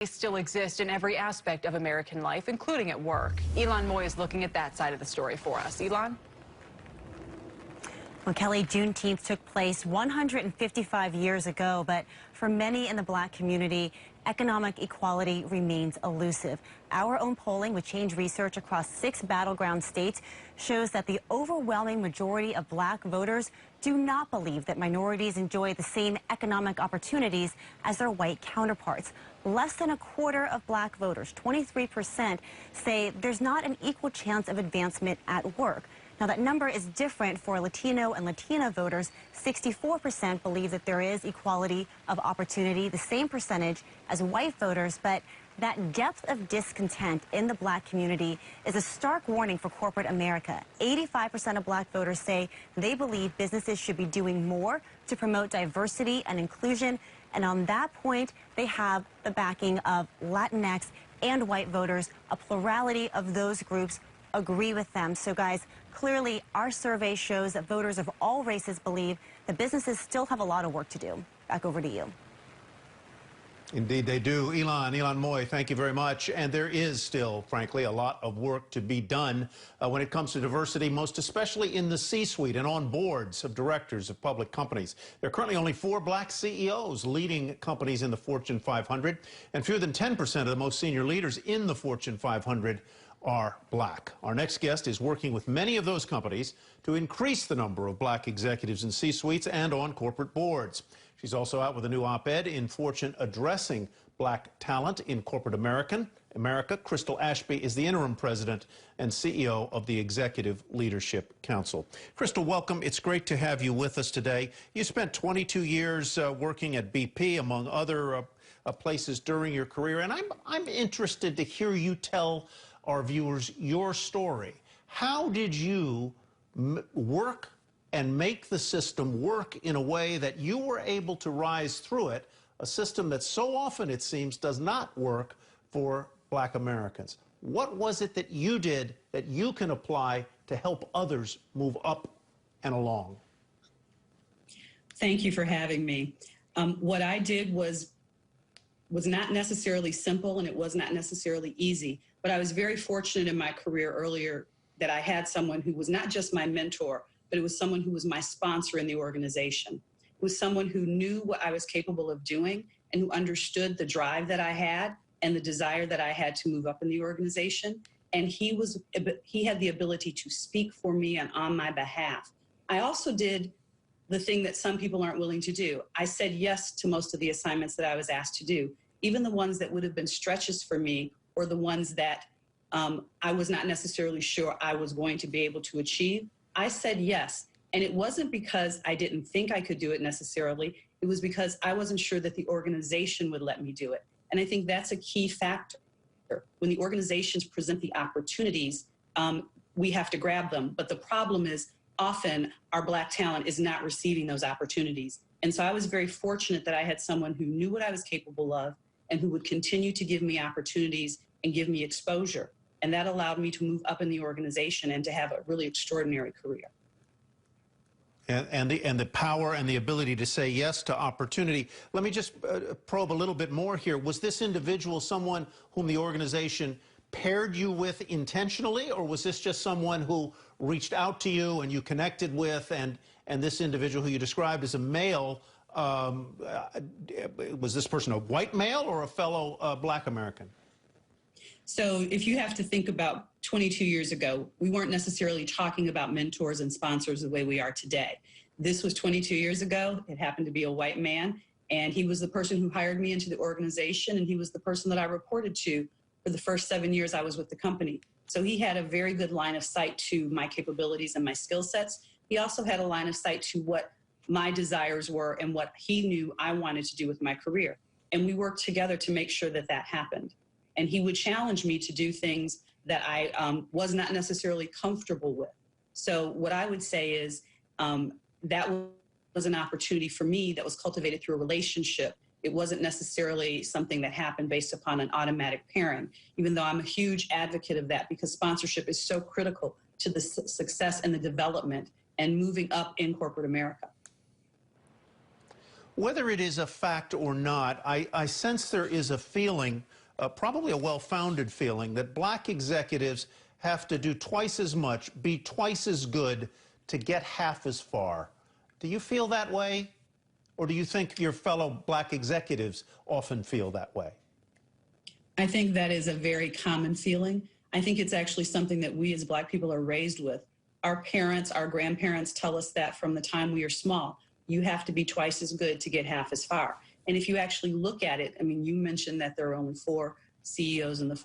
Still exist in every aspect of American life, including at work. Elon Moy is looking at that side of the story for us. Elon? Well, Kelly, Juneteenth took place 155 years ago, but for many in the black community, economic equality remains elusive. Our own polling with Change Research across 6 battleground states shows that the overwhelming majority of black voters do not believe that minorities enjoy the same economic opportunities as their white counterparts. Less than a quarter of black voters, 23%, say there's not an equal chance of advancement at work. Now, that number is different for Latino and Latina voters. 64% believe that there is equality of opportunity, the same percentage as white voters, but that depth of discontent in the black community is a stark warning for corporate America. 85% of black voters say they believe businesses should be doing more to promote diversity and inclusion. And on that point, they have the backing of Latinx and white voters. A plurality of those groups agree with them. So, guys, clearly our survey shows that voters of all races believe that businesses still have a lot of work to do. Back over to you. Indeed, they do. Elon Moy, thank you very much. And there is still, frankly, a lot of work to be done when it comes to diversity, most especially in the C-suite and on boards of directors of public companies. There are currently only 4 black CEOs leading companies in the Fortune 500, and fewer than 10% of the most senior leaders in the Fortune 500 are black. Our next guest is working with many of those companies to increase the number of black executives in C-suites and on corporate boards. She's also out with a new op-ed in Fortune addressing black talent in corporate America. Crystal Ashby is the interim president and CEO of the Executive Leadership Council. Crystal, welcome. It's great to have you with us today. You spent 22 years working at BP, among other places during your career, and I'm interested to hear you tell our viewers your story. How did you work and make the system work in a way that you were able to rise through it, a system that so often, it seems, does not work for black Americans? What was it that you did that you can apply to help others move up and along? Thank you for having me. What I did was not necessarily simple, and it was not necessarily easy, but I was very fortunate in my career earlier that I had someone who was not just my mentor, but it was someone who was my sponsor in the organization. It was someone who knew what I was capable of doing and who understood the drive that I had and the desire that I had to move up in the organization. And he had the ability to speak for me and on my behalf. I also did the thing that some people aren't willing to do. I said yes to most of the assignments that I was asked to do, even the ones that would have been stretches for me or the ones that I was not necessarily sure I was going to be able to achieve. I said yes, and it wasn't because I didn't think I could do it necessarily. It was because I wasn't sure that the organization would let me do it. And I think that's a key factor. When the organizations present the opportunities, we have to grab them. But the problem is often our black talent is not receiving those opportunities. And so I was very fortunate that I had someone who knew what I was capable of and who would continue to give me opportunities and give me exposure. And that allowed me to move up in the organization and to have a really extraordinary career. And the power and the ability to say yes to opportunity. Let me just probe a little bit more here. Was this individual someone whom the organization paired you with intentionally, or was this just someone who reached out to you and you connected with, and this individual who you described as a male, was this person a white male or a fellow black American? So if you have to think about 22 years ago, we weren't necessarily talking about mentors and sponsors the way we are today. This was 22 years ago. It happened to be a white man, and he was the person who hired me into the organization, and he was the person that I reported to for the first 7 years I was with the company. So he had a very good line of sight to my capabilities and my skill sets. He also had a line of sight to what my desires were and what he knew I wanted to do with my career. And we worked together to make sure that that happened. And he would challenge me to do things that I was not necessarily comfortable with. So what I would say is that was an opportunity for me that was cultivated through a relationship. It wasn't necessarily something that happened based upon an automatic pairing, even though I'm a huge advocate of that because sponsorship is so critical to the success and the development and moving up in corporate America. Whether it is a fact or not, I sense there is a feeling, probably a well-founded feeling, that black executives have to do twice as much, be twice as good to get half as far. Do you feel that way? Or do you think your fellow black executives often feel that way? I think that is a very common feeling. I think it's actually something that we as black people are raised with. Our parents, our grandparents tell us that from the time we are small. You have to be twice as good to get half as far. And if you actually look at it, I mean, you mentioned that there are only four black CEOs in the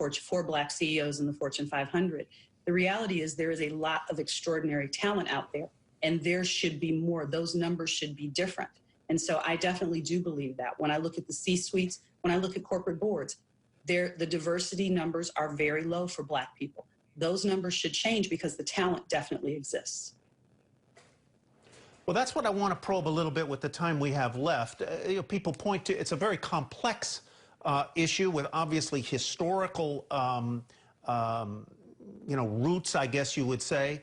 Fortune 500. The reality is there is a lot of extraordinary talent out there, and there should be more. Those numbers should be different. And so I definitely do believe that. When I look at the C-suites, when I look at corporate boards, the diversity numbers are very low for black people. Those numbers should change because the talent definitely exists. Well, that's what I want to probe a little bit with the time we have left. People point to it's a very complex issue with obviously historical, roots, I guess you would say.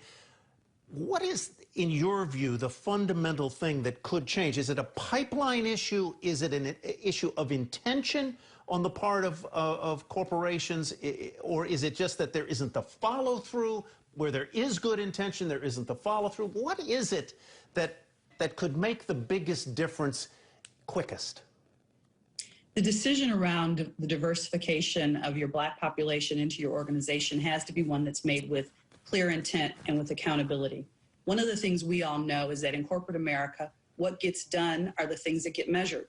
What is, in your view, the fundamental thing that could change? Is it a pipeline issue? Is it an issue of intention on the part of corporations? Or is it just that there isn't the follow-through? Where there is good intention, there isn't the follow-through? What is it that could make the biggest difference quickest? The decision around the diversification of your black population into your organization has to be one that's made with clear intent and with accountability. One of the things we all know is that in corporate America, what gets done are the things that get measured.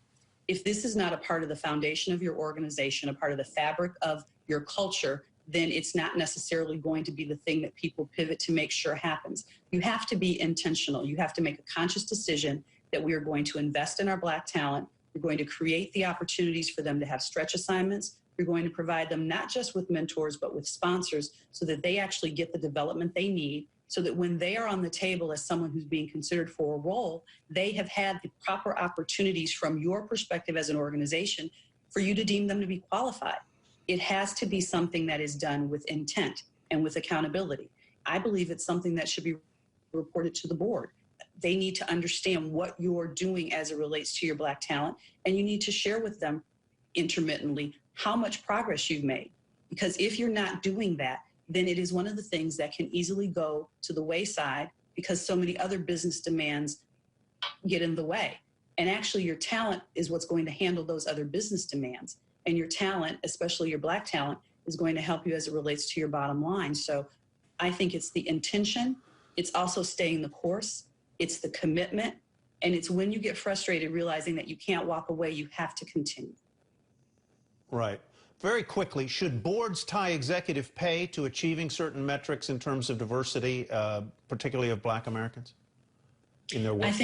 If this is not a part of the foundation of your organization, a part of the fabric of your culture, then it's not necessarily going to be the thing that people pivot to make sure happens. You have to be intentional. You have to make a conscious decision that we are going to invest in our black talent. We're going to create the opportunities for them to have stretch assignments. We're going to provide them not just with mentors, but with sponsors so that they actually get the development they need, so that when they are on the table as someone who's being considered for a role, they have had the proper opportunities from your perspective as an organization for you to deem them to be qualified. It has to be something that is done with intent and with accountability. I believe it's something that should be reported to the board. They need to understand what you're doing as it relates to your black talent, and you need to share with them intermittently how much progress you've made. Because if you're not doing that, then it is one of the things that can easily go to the wayside because so many other business demands get in the way. And actually, your talent is what's going to handle those other business demands. And your talent, especially your black talent, is going to help you as it relates to your bottom line. So I think it's the intention. It's also staying the course. It's the commitment. And it's when you get frustrated, realizing that you can't walk away, you have to continue. Right. Very quickly, should boards tie executive pay to achieving certain metrics in terms of diversity, particularly of black Americans in their workforce?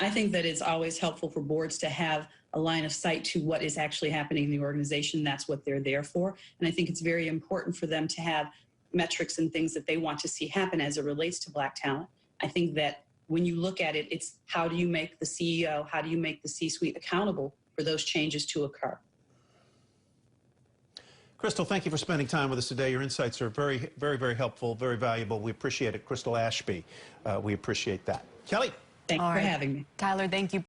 I think that it's always helpful for boards to have a line of sight to what is actually happening in the organization. That's what they're there for. And I think it's very important for them to have metrics and things that they want to see happen as it relates to black talent. I think that when you look at it, it's how do you make the CEO, how do you make the C-suite accountable for those changes to occur? Crystal, thank you for spending time with us today. Your insights are very, very, very helpful, very valuable. We appreciate it. Crystal Ashby, we appreciate that. Kelly. Thank you for having me. Tyler, thank you.